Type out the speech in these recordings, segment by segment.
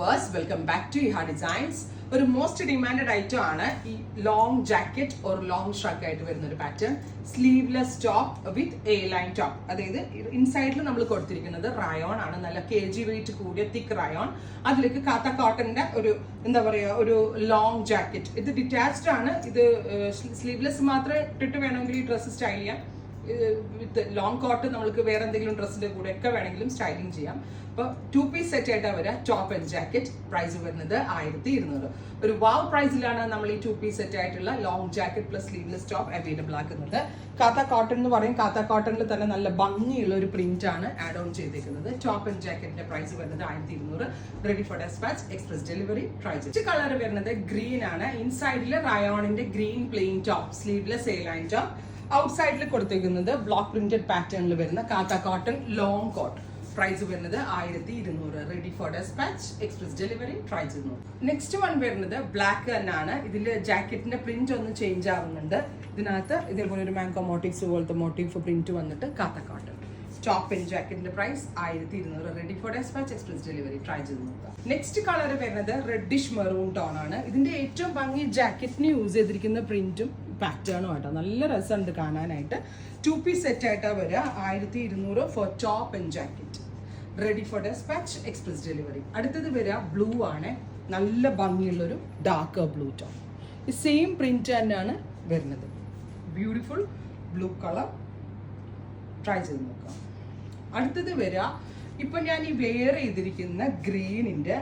viewers, welcome back to Iha Designs. ഒരു most demanded item ആണ് ഈ long jacket or long shrug ആയിട്ട് വരുന്ന ഒരു pattern. Sleeveless top with a line top. അതായത് ഇൻസൈഡിൽ നമ്മൾ കൊടുത്തിരിക്കുന്നത് റയോൺ ആണ്, നല്ല kg വെയിറ്റ് കൂടിയ തിക്ക് റയോൺ. അതിലേക്ക് കാത്ത കോട്ടന്റെ ഒരു എന്താ പറയുക ഒരു ലോങ് ജാക്കറ്റ്. ഇത് ഡിറ്റാച്ച്ഡ് ആണ്. ഇത് സ്ലീവ്ലെസ് മാത്രമേ ഇട്ടിട്ട് വേണമെങ്കിൽ ഈ ഡ്രസ്സ് സ്റ്റൈൽ ചെയ്യാം. വിത്ത് ലോങ് കോട്ട് നമുക്ക് വേറെ എന്തെങ്കിലും ഡ്രസ്സിന്റെ കൂടെ ഒക്കെ വേണമെങ്കിലും സ്റ്റൈലിംഗ് ചെയ്യാം. അപ്പോൾ 2 പീസ് സെറ്റ് ആയിട്ടാണ് വരിക. Top and jacket. പ്രൈസ് വരുന്നത് 1200. ഒരു വാവ് പ്രൈസിലാണ് നമ്മൾ ഈ 2 പീസ് സെറ്റ് ആയിട്ടുള്ള long jacket plus sleeveless top available ആക്കുന്നത്. കാത്ത കോട്ടൺ എന്ന് പറയും. കാത്ത കോട്ടണിൽ തന്നെ നല്ല ഭംഗിയുള്ള ഒരു പ്രിന്റ് ആണ് ആഡ് ഓൺ ചെയ്തിരിക്കുന്നത്. ടോപ്പ് ആൻഡ് ജാക്കറ്റിന്റെ പ്രൈസ് വരുന്നത് 1200. Ready for dispatch, express delivery. Try ചെയ്ത് കളർ വരുന്നത് ഗ്രീൻ ആണ്. ഇൻസൈഡിൽ റയോണിന്റെ green plain top, sleeveless A line top. ഔട്ട്സൈഡിൽ കൊടുത്തിരിക്കുന്നത് ബ്ലോക്ക് പ്രിന്റഡ് പാറ്റേണിൽ വരുന്ന കാത്ത കോട്ടൺ ലോങ് കോട്ട്. പ്രൈസ് വരുന്നത് 1200. Ready for dispatch, express delivery. Try ചെയ്ത് നോക്കും. നെക്സ്റ്റ് വൺ വരുന്നത് ബ്ലാക്ക് തന്നെയാണ്. ഇതിൽ ജാക്കറ്റിന്റെ പ്രിന്റ് ഒന്ന് ചേഞ്ച് ആവുന്നുണ്ട്. ഇതിനകത്ത് ഇതേപോലെ ഒരു മാംഗോ മോട്ടീവ്സ് പോലത്തെ മോട്ടീവ് പ്രിന്റ് വന്നിട്ട് കാത്ത കോട്ടൺ. ടോപ്പ് ആൻഡ് ജാക്കറ്റിന്റെ price 1200. Ready for dispatch, express delivery. Try ചെയ്ത് നോക്കാം. നെക്സ്റ്റ് കളർ വരുന്നത് റെഡിഷ് മെറൂൺ ടോൺ ആണ്. ഇതിന്റെ ഏറ്റവും ഭംഗി ജാക്കറ്റിന് യൂസ് ചെയ്തിരിക്കുന്ന പ്രിന്റും പാറ്റേണും ആയിട്ടോ. നല്ല രസമുണ്ട് കാണാനായിട്ട്. 2 പീസ് സെറ്റ് ആയിട്ടാണ് വരിക. 1200 for top and jacket. Ready for dispatch, express delivery. അടുത്തത് വരിക ബ്ലൂ ആണ്. നല്ല ഭംഗിയുള്ളൊരു ഡാർക്ക് ബ്ലൂ ടോൺ. ഈ സെയിം പ്രിന്റ് തന്നെയാണ് വരുന്നത്. Beautiful blue colour. ട്രൈ ചെയ്ത് നോക്കാം. അടുത്തത് വരിക ഇപ്പൊ ഞാൻ ഈ വെയർ ചെയ്തിരിക്കുന്ന ഗ്രീനിന്റെ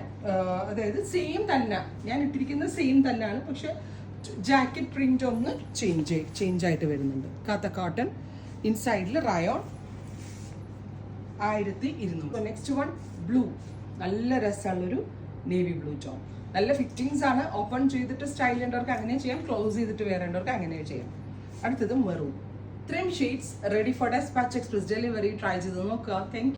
അതായത് സെയിം തന്നെ ഞാൻ ഇട്ടിരിക്കുന്ന സെയിം തന്നെയാണ്, പക്ഷെ ജാക്കറ്റ് പ്രിന്റ് ഒന്ന് ചേഞ്ച് ആയിട്ട് വരുന്നുണ്ട്. കാത്ത കോട്ടൺ. ഇൻസൈഡിൽ റയോൺ. 1200. Next one blue. നല്ല രസമുള്ളൊരു നേവി ബ്ലൂ ടോൺ. നല്ല ഫിറ്റിങ്സ് ആണ്. ഓപ്പൺ ചെയ്തിട്ട് സ്റ്റൈൽ ചെയ്യേണ്ടവർക്ക് അങ്ങനെ ചെയ്യാം, ക്ലോസ് ചെയ്തിട്ട് വേറേണ്ടവർക്ക് അങ്ങനെ ചെയ്യാം. അടുത്തത് മെറൂൺ. ഇത്രയും shades ready for dispatch, express delivery. Try ചെയ്ത് നോക്കുക. Thank U.